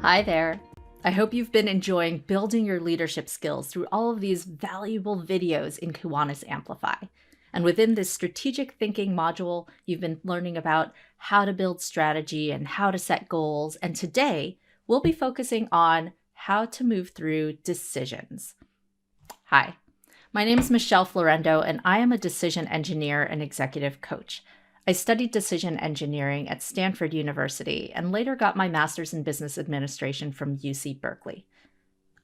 Hi there. I hope you've been enjoying building your leadership skills through all of these valuable videos in Kiwanis Amplify. And within this strategic thinking module, you've been learning about how to build strategy and how to set goals. And today, we'll be focusing on how to move through decisions. Hi, my name is Michelle Florendo, and I am a decision engineer and executive coach. I studied decision engineering at Stanford University and later got my master's in business administration from UC Berkeley.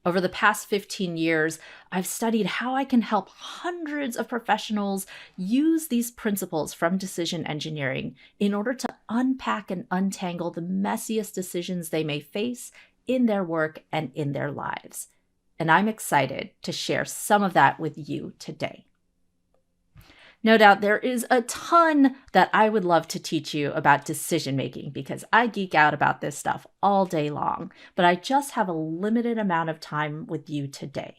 Over the past 15 years, I've studied how I can help hundreds of professionals use these principles from decision engineering in order to unpack and untangle the messiest decisions they may face in their work and in their lives. And I'm excited to share some of that with you today. No doubt there is a ton that I would love to teach you about decision making because I geek out about this stuff all day long, but I just have a limited amount of time with you today.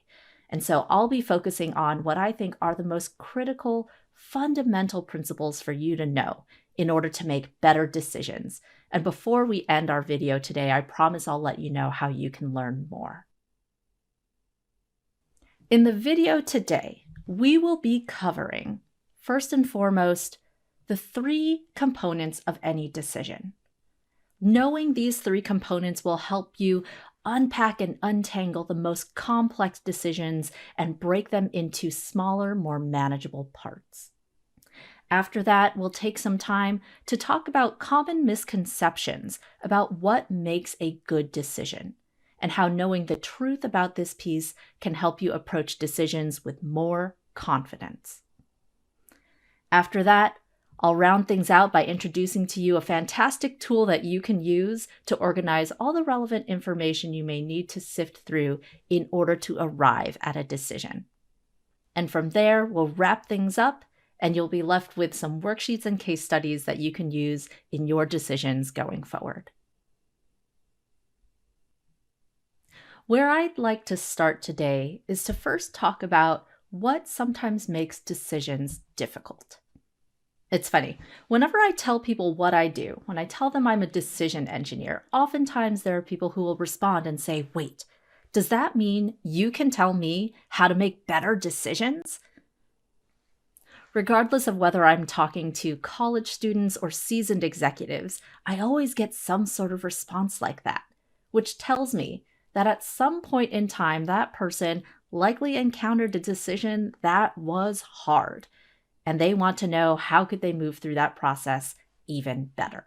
And so I'll be focusing on what I think are the most critical, fundamental principles for you to know in order to make better decisions. And before we end our video today, I promise I'll let you know how you can learn more. In the video today, we will be covering first and foremost, the three components of any decision. Knowing these three components will help you unpack and untangle the most complex decisions and break them into smaller, more manageable parts. After that, we'll take some time to talk about common misconceptions about what makes a good decision and how knowing the truth about this piece can help you approach decisions with more confidence. After that, I'll round things out by introducing to you a fantastic tool that you can use to organize all the relevant information you may need to sift through in order to arrive at a decision. And from there, we'll wrap things up and you'll be left with some worksheets and case studies that you can use in your decisions going forward. Where I'd like to start today is to first talk about what sometimes makes decisions difficult. It's funny, whenever I tell people what I do, when I tell them I'm a decision engineer, oftentimes there are people who will respond and say, wait, does that mean you can tell me how to make better decisions? Regardless of whether I'm talking to college students or seasoned executives, I always get some sort of response like that, which tells me that at some point in time, that person likely encountered a decision that was hard. And they want to know how could they move through that process even better.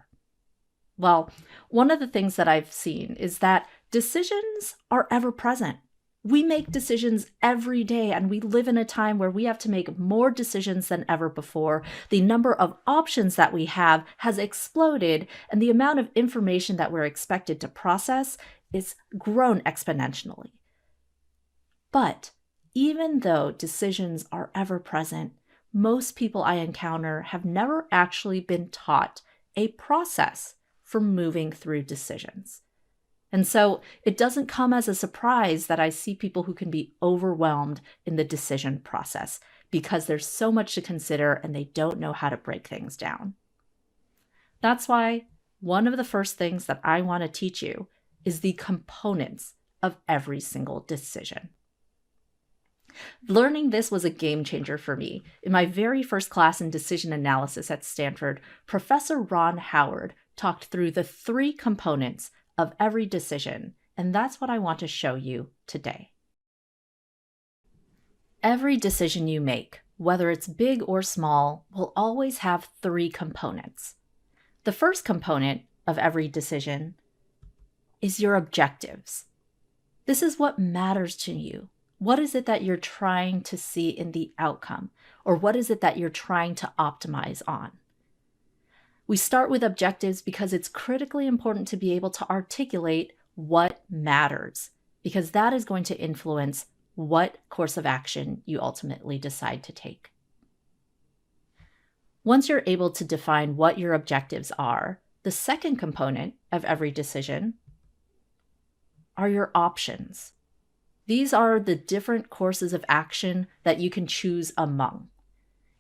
Well, one of the things that I've seen is that decisions are ever present. We make decisions every day, and we live in a time where we have to make more decisions than ever before. The number of options that we have has exploded, and the amount of information that we're expected to process is grown exponentially. But even though decisions are ever present, most people I encounter have never actually been taught a process for moving through decisions. And so it doesn't come as a surprise that I see people who can be overwhelmed in the decision process because there's so much to consider and they don't know how to break things down. That's why one of the first things that I want to teach you is the components of every single decision. Learning this was a game changer for me. In my very first class in decision analysis at Stanford, Professor Ron Howard talked through the three components of every decision, and that's what I want to show you today. Every decision you make, whether it's big or small, will always have three components. The first component of every decision is your objectives. This is what matters to you. What is it that you're trying to see in the outcome? Or what is it that you're trying to optimize on? We start with objectives because it's critically important to be able to articulate what matters, because that is going to influence what course of action you ultimately decide to take. Once you're able to define what your objectives are, the second component of every decision are your options. These are the different courses of action that you can choose among.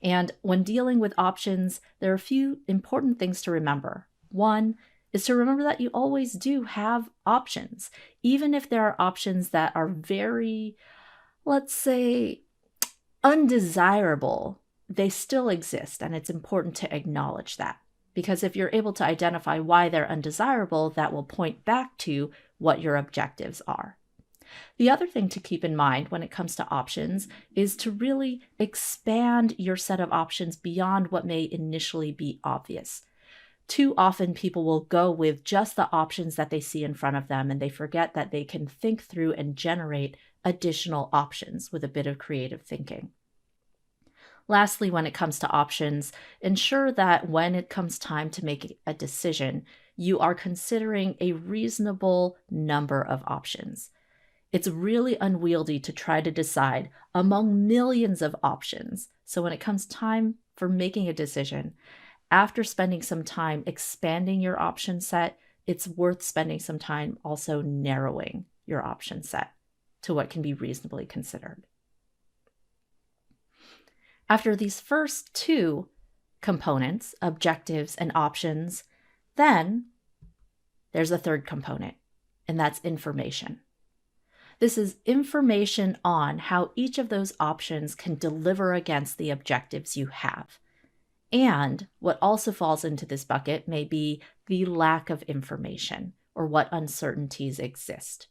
And when dealing with options, there are a few important things to remember. One, is to remember that you always do have options, even if there are options that are very, let's say, undesirable. They still exist, and it's important to acknowledge that. Because if you're able to identify why they're undesirable, that will point back to what your objectives are. The other thing to keep in mind when it comes to options is to really expand your set of options beyond what may initially be obvious. Too often people will go with just the options that they see in front of them, and they forget that they can think through and generate additional options with a bit of creative thinking. Lastly, when it comes to options, ensure that when it comes time to make a decision, you are considering a reasonable number of options. It's really unwieldy to try to decide among millions of options. So when it comes time for making a decision, after spending some time expanding your option set, it's worth spending some time also narrowing your option set to what can be reasonably considered. After these first two components, objectives and options, then there's a third component, and that's information. This is information on how each of those options can deliver against the objectives you have. And what also falls into this bucket may be the lack of information or what uncertainties exist.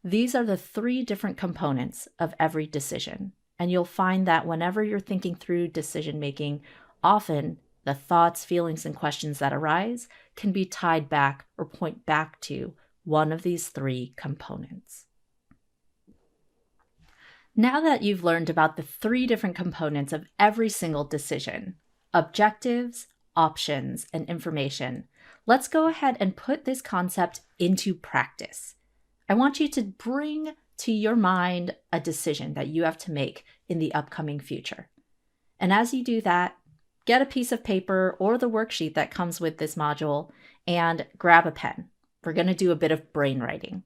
These are the three different components of every decision. And you'll find that whenever you're thinking through decision making, often the thoughts, feelings, and questions that arise can be tied back or point back to one of these three components. Now that you've learned about the three different components of every single decision, objectives, options, and information, let's go ahead and put this concept into practice. I want you to bring to your mind a decision that you have to make in the upcoming future. And as you do that, get a piece of paper or the worksheet that comes with this module and grab a pen. We're going to do a bit of brainwriting.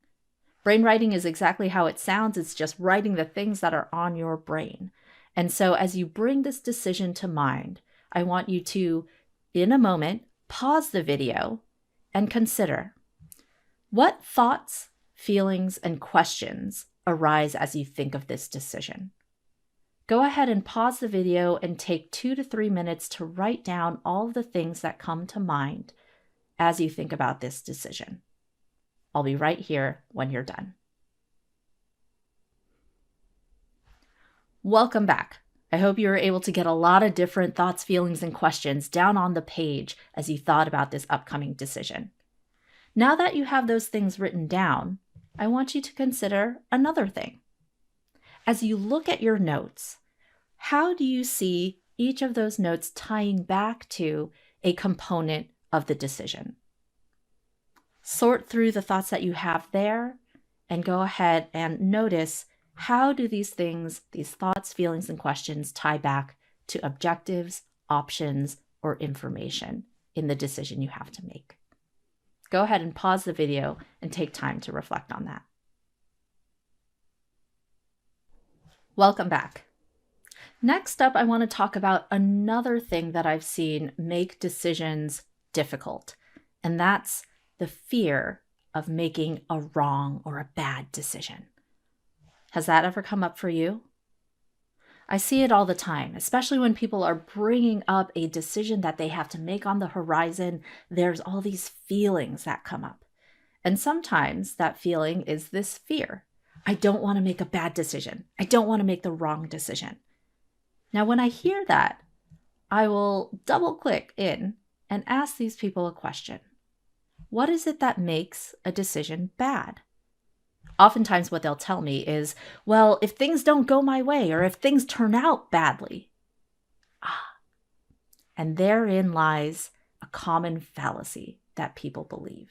Brainwriting is exactly how it sounds. It's just writing the things that are on your brain. And so as you bring this decision to mind, I want you to, in a moment, pause the video and consider what thoughts, feelings, and questions arise as you think of this decision. Go ahead and pause the video and take 2 to 3 minutes to write down all of the things that come to mind as you think about this decision. I'll be right here when you're done. Welcome back. I hope you were able to get a lot of different thoughts, feelings, and questions down on the page as you thought about this upcoming decision. Now that you have those things written down, I want you to consider another thing. As you look at your notes, how do you see each of those notes tying back to a component of the decision? Sort through the thoughts that you have there and go ahead and notice, how do these things, these thoughts, feelings, and questions tie back to objectives, options, or information in the decision you have to make? Go ahead and pause the video and take time to reflect on that. Welcome back. Next up, I want to talk about another thing that I've seen make decisions difficult, and that's the fear of making a wrong or a bad decision. Has that ever come up for you? I see it all the time, especially when people are bringing up a decision that they have to make on the horizon. There's all these feelings that come up. And sometimes that feeling is this fear. I don't want to make a bad decision. I don't want to make the wrong decision. Now, when I hear that, I will double click in and ask these people a question. What is it that makes a decision bad? Oftentimes what they'll tell me is, well, if things don't go my way or if things turn out badly. And therein lies a common fallacy that people believe.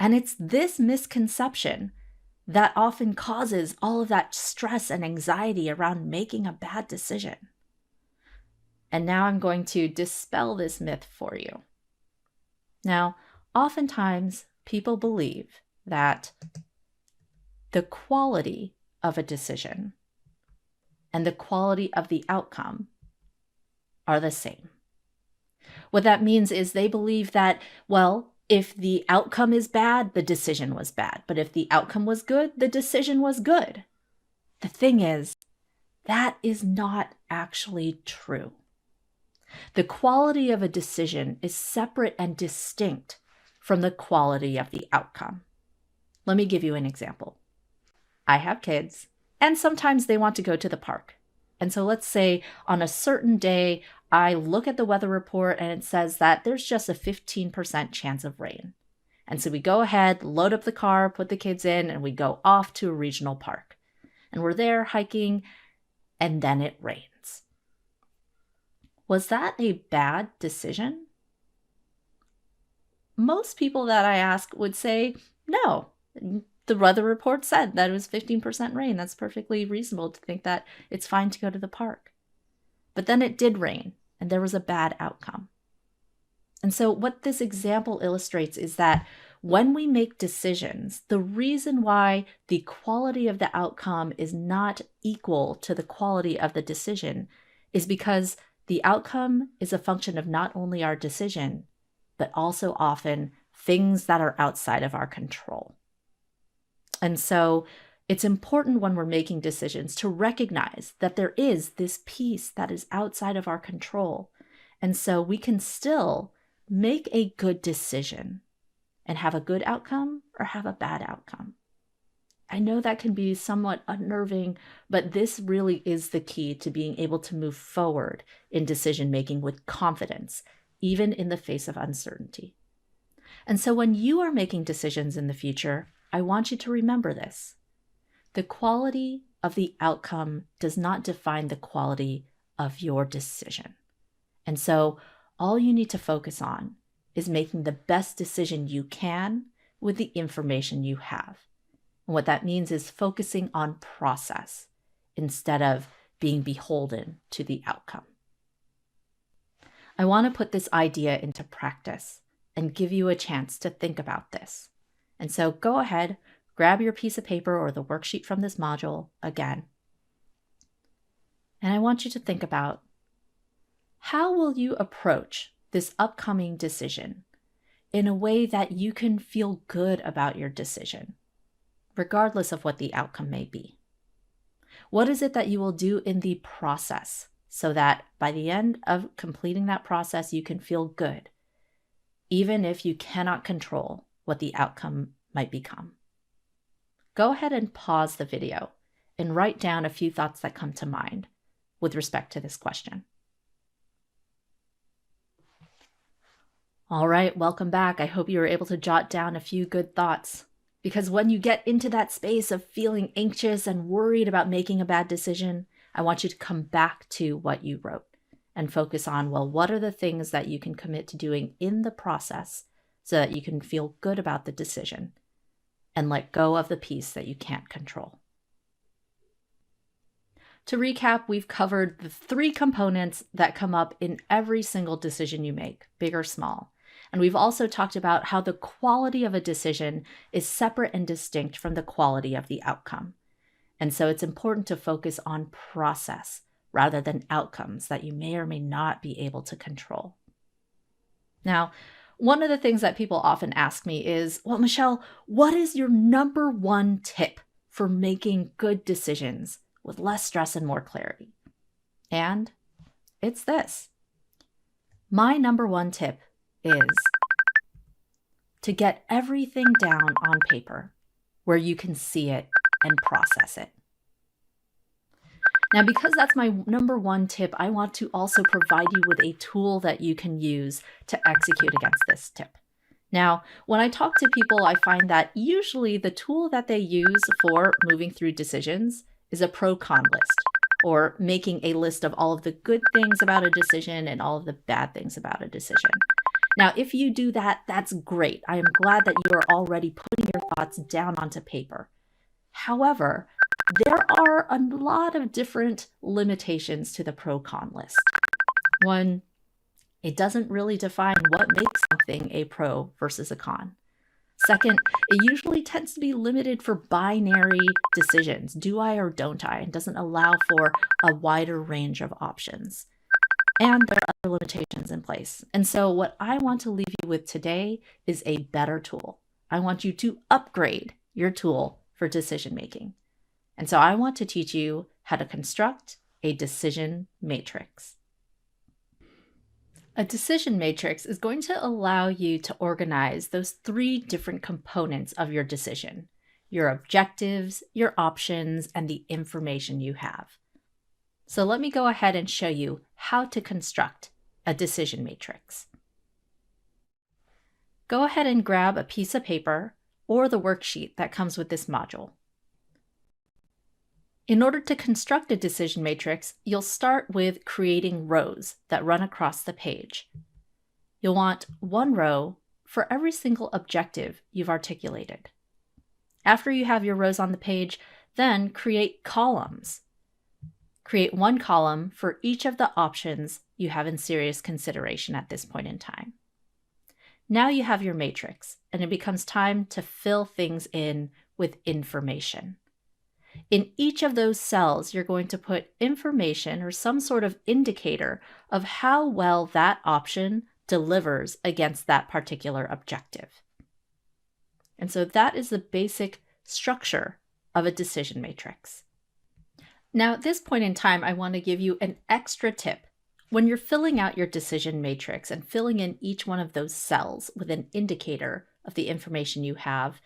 And it's this misconception that often causes all of that stress and anxiety around making a bad decision. And now I'm going to dispel this myth for you. Now, oftentimes people believe that the quality of a decision and the quality of the outcome are the same. What that means is they believe that, well, if the outcome is bad, the decision was bad. But if the outcome was good, the decision was good. The thing is, that is not actually true. The quality of a decision is separate and distinct from the quality of the outcome. Let me give you an example. I have kids, and sometimes they want to go to the park. And so let's say on a certain day, I look at the weather report and it says that there's just a 15% chance of rain. And so we go ahead, load up the car, put the kids in, and we go off to a regional park. And we're there hiking, and then it rains. Was that a bad decision? Most people that I ask would say, no. The weather report said that it was 15% rain. That's perfectly reasonable to think that it's fine to go to the park. But then it did rain, and there was a bad outcome. And so what this example illustrates is that when we make decisions, the reason why the quality of the outcome is not equal to the quality of the decision is because the outcome is a function of not only our decision, but also often things that are outside of our control. And so it's important when we're making decisions to recognize that there is this piece that is outside of our control. And so we can still make a good decision and have a good outcome or have a bad outcome. I know that can be somewhat unnerving, but this really is the key to being able to move forward in decision making with confidence, even in the face of uncertainty. And so when you are making decisions in the future, I want you to remember this. The quality of the outcome does not define the quality of your decision. And so all you need to focus on is making the best decision you can with the information you have. And what that means is focusing on process instead of being beholden to the outcome. I want to put this idea into practice and give you a chance to think about this. And so go ahead, grab your piece of paper or the worksheet from this module again. And I want you to think about, how will you approach this upcoming decision in a way that you can feel good about your decision, regardless of what the outcome may be? What is it that you will do in the process so that by the end of completing that process, you can feel good, even if you cannot control what the outcome might become? Go ahead and pause the video and write down a few thoughts that come to mind with respect to this question. All right, welcome back. I hope you were able to jot down a few good thoughts, because when you get into that space of feeling anxious and worried about making a bad decision, I want you to come back to what you wrote and focus on, well, what are the things that you can commit to doing in the process so that you can feel good about the decision and let go of the piece that you can't control. To recap, we've covered the 3 components that come up in every single decision you make, big or small. And we've also talked about how the quality of a decision is separate and distinct from the quality of the outcome. And so it's important to focus on process rather than outcomes that you may or may not be able to control. Now, one of the things that people often ask me is, well, Michelle, what is your number 1 tip for making good decisions with less stress and more clarity? And it's this. My number 1 tip is to get everything down on paper where you can see it and process it. Now, because that's my number 1 tip, I want to also provide you with a tool that you can use to execute against this tip. Now, when I talk to people, I find that usually the tool that they use for moving through decisions is a pro-con list, or making a list of all of the good things about a decision and all of the bad things about a decision. Now, if you do that, that's great. I am glad that you are already putting your thoughts down onto paper. However, there are a lot of different limitations to the pro-con list. 1, it doesn't really define what makes something a pro versus a con. 2nd, it usually tends to be limited for binary decisions, do I or don't I, and doesn't allow for a wider range of options. and there are other limitations in place. And so what I want to leave you with today is a better tool. I want you to upgrade your tool for decision making. And so I want to teach you how to construct a decision matrix. A decision matrix is going to allow you to organize those three different components of your decision: your objectives, your options, and the information you have. So let me go ahead and show you how to construct a decision matrix. Go ahead and grab a piece of paper or the worksheet that comes with this module. In order to construct a decision matrix, you'll start with creating rows that run across the page. You'll want one row for every single objective you've articulated. After you have your rows on the page, then create columns. Create one column for each of the options you have in serious consideration at this point in time. Now you have your matrix, and it becomes time to fill things in with information. In each of those cells, you're going to put information or some sort of indicator of how well that option delivers against that particular objective. And so that is the basic structure of a decision matrix. Now, at this point in time, I want to give you an extra tip. When you're filling out your decision matrix and filling in each one of those cells with an indicator of the information you have,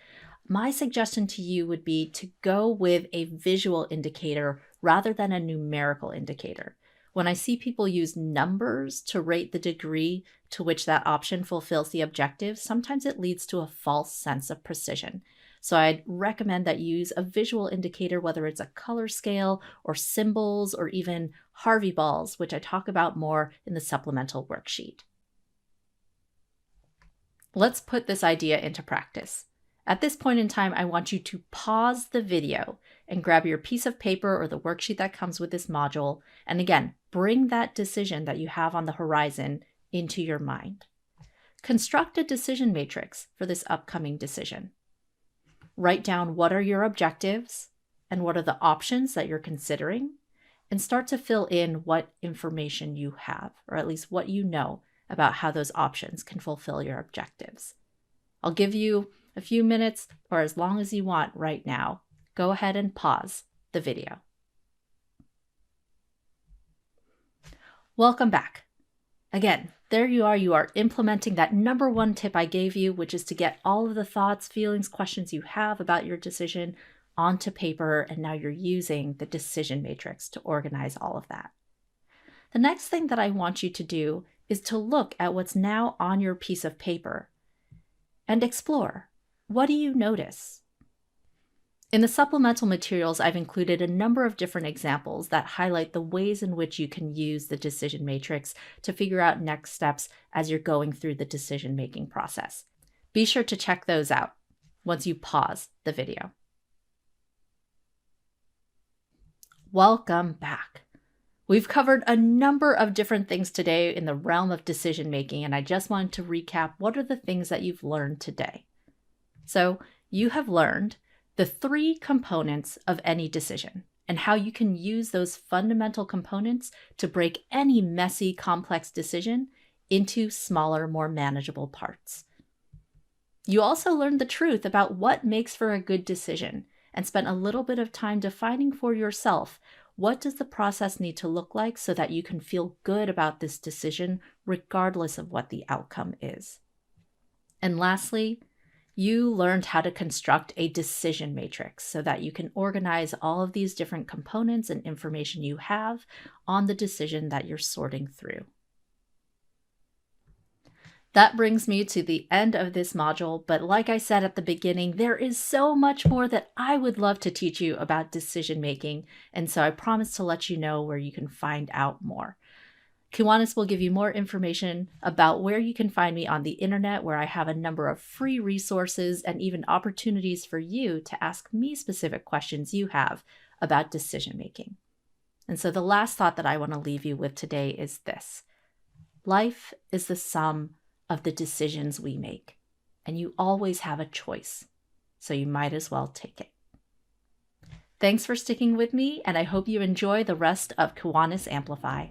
my suggestion to you would be to go with a visual indicator rather than a numerical indicator. When I see people use numbers to rate the degree to which that option fulfills the objective, sometimes it leads to a false sense of precision. So I'd recommend that you use a visual indicator, whether it's a color scale or symbols or even Harvey balls, which I talk about more in the supplemental worksheet. Let's put this idea into practice. At this point in time, I want you to pause the video and grab your piece of paper or the worksheet that comes with this module. And again, bring that decision that you have on the horizon into your mind. Construct a decision matrix for this upcoming decision. Write down what are your objectives and what are the options that you're considering, and start to fill in what information you have, or at least what you know about how those options can fulfill your objectives. I'll give you a few minutes or as long as you want right now. Go ahead and pause the video. Welcome back. Again, there you are implementing that number one tip I gave you, which is to get all of the thoughts, feelings, questions you have about your decision onto paper, and now you're using the decision matrix to organize all of that. The next thing that I want you to do is to look at what's now on your piece of paper and explore. What do you notice? In the supplemental materials, I've included a number of different examples that highlight the ways in which you can use the decision matrix to figure out next steps as you're going through the decision-making process. Be sure to check those out once you pause the video. Welcome back. We've covered a number of different things today in the realm of decision-making, and I just wanted to recap what are the things that you've learned today. So you have learned the three components of any decision and how you can use those fundamental components to break any messy, complex decision into smaller, more manageable parts. You also learned the truth about what makes for a good decision and spent a little bit of time defining for yourself what does the process need to look like so that you can feel good about this decision regardless of what the outcome is. And lastly, you learned how to construct a decision matrix so that you can organize all of these different components and information you have on the decision that you're sorting through. That brings me to the end of this module, but like I said at the beginning, there is so much more that I would love to teach you about decision making, and so I promise to let you know where you can find out more. Kiwanis will give you more information about where you can find me on the internet, where I have a number of free resources and even opportunities for you to ask me specific questions you have about decision making. And so the last thought that I want to leave you with today is this: life is the sum of the decisions we make, and you always have a choice, so you might as well take it. Thanks for sticking with me, and I hope you enjoy the rest of Kiwanis Amplify.